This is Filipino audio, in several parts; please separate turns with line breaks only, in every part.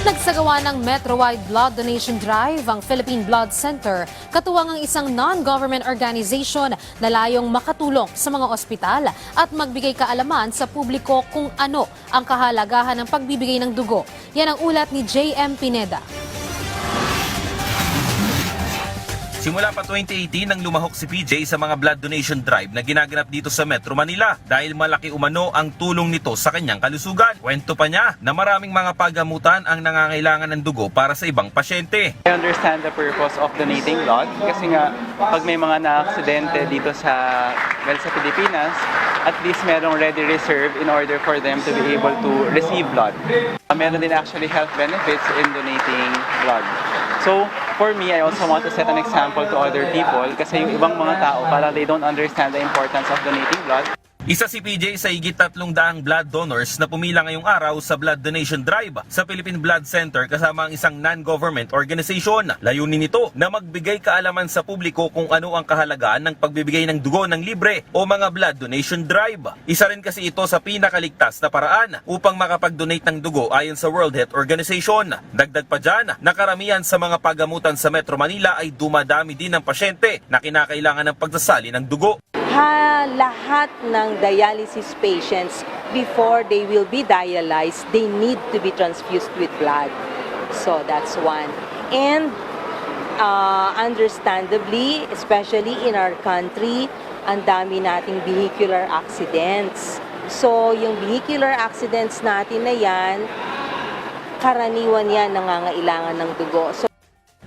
Nagsagawa ng Metro-wide blood donation drive ang Philippine Blood Center, katuwang ang isang non-government organization na layong makatulong sa mga ospital at magbigay kaalaman sa publiko kung ano ang kahalagahan ng pagbibigay ng dugo. Yan ang ulat ni J.M. Pineda.
Simula pa 2018 nang lumahok si PJ sa mga blood donation drive na ginaganap dito sa Metro Manila dahil malaki umano ang tulong nito sa kanyang kalusugan. Kwento pa niya na maraming mga pagamutan ang nangangailangan ng dugo para sa ibang pasyente.
I understand the purpose of donating blood kasi nga pag may mga na-aksidente dito sa Pilipinas, at least merong ready reserve in order for them to be able to receive blood. Meron din actually health benefits in donating blood. So, for me, I also want to set an example to other people kasi yung ibang mga tao para they don't understand the importance of donating blood.
Isa si PJ sa higit 300 blood donors na pumila ngayong araw sa blood donation drive sa Philippine Blood Center kasama ang isang non-government organization. Layunin nito na magbigay kaalaman sa publiko kung ano ang kahalagahan ng pagbibigay ng dugo ng libre o mga blood donation drive. Isa rin kasi ito sa pinakaligtas na paraan upang makapag-donate ng dugo ayon sa World Health Organization. Dagdag pa dyan, nakaramihan sa mga pagamutan sa Metro Manila ay dumadami din ng pasyente na kinakailangan ng pagsasali ng dugo.
Lahat ng dialysis patients, before they will be dialyzed, they need to be transfused with blood. So that's one. And understandably, especially in our country, ang dami nating vehicular accidents. So yung vehicular accidents natin na yan, karaniwan yan nangangailangan ng dugo. So,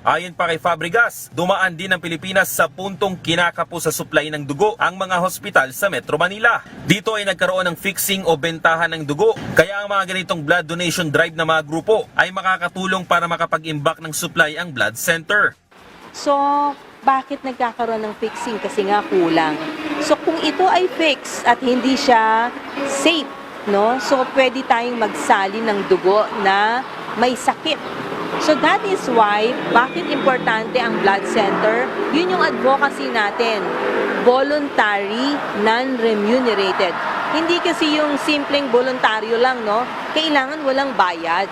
ayon pa kay Fabregas, dumaan din ang Pilipinas sa puntong kinakapo sa supply ng dugo ang mga hospital sa Metro Manila. Dito ay nagkaroon ng fixing o bentahan ng dugo, kaya ang mga ganitong blood donation drive na mga grupo ay makakatulong para makapag-imbak ng supply ang blood center.
So, bakit nagkakaroon ng fixing? Kasi nga kulang. So, kung ito ay fix at hindi siya safe, no? So, pwede tayong magsali ng dugo na may sakit. So that is why, bakit importante ang blood center? Yun yung advocacy natin. Voluntary, non-remunerated. Hindi kasi yung simpleng voluntaryo lang, no? Kailangan walang bayad.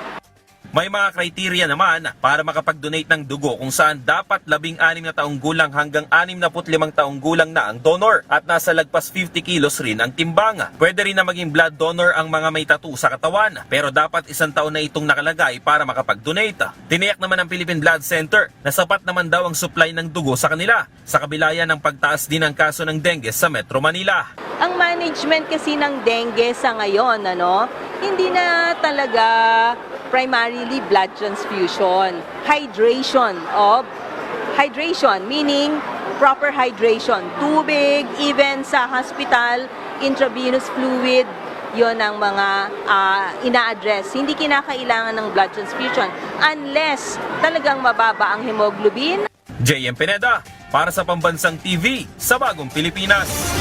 May mga kriteriya naman para makapag-donate ng dugo kung saan dapat 16 na taong gulang hanggang 65 taong gulang na ang donor at nasa lagpas 50 kilos rin ang timbang. Pwede rin na maging blood donor ang mga may tattoo sa katawan pero dapat 1 taon na itong nakalagay para makapag-donate. Tiniyak naman ng Philippine Blood Center na sapat naman daw ang supply ng dugo sa kanila sa kabila yan ng pagtaas din ng kaso ng dengue sa Metro Manila.
Ang management kasi ng dengue sa ngayon, hindi na talaga primarily blood transfusion. Hydration, meaning proper hydration. Tubig, even sa hospital, intravenous fluid, yon ang mga ina-address. Hindi kinakailangan ng blood transfusion unless talagang mababa ang hemoglobin.
J.M. Pineda para sa Pambansang TV sa Bagong Pilipinas.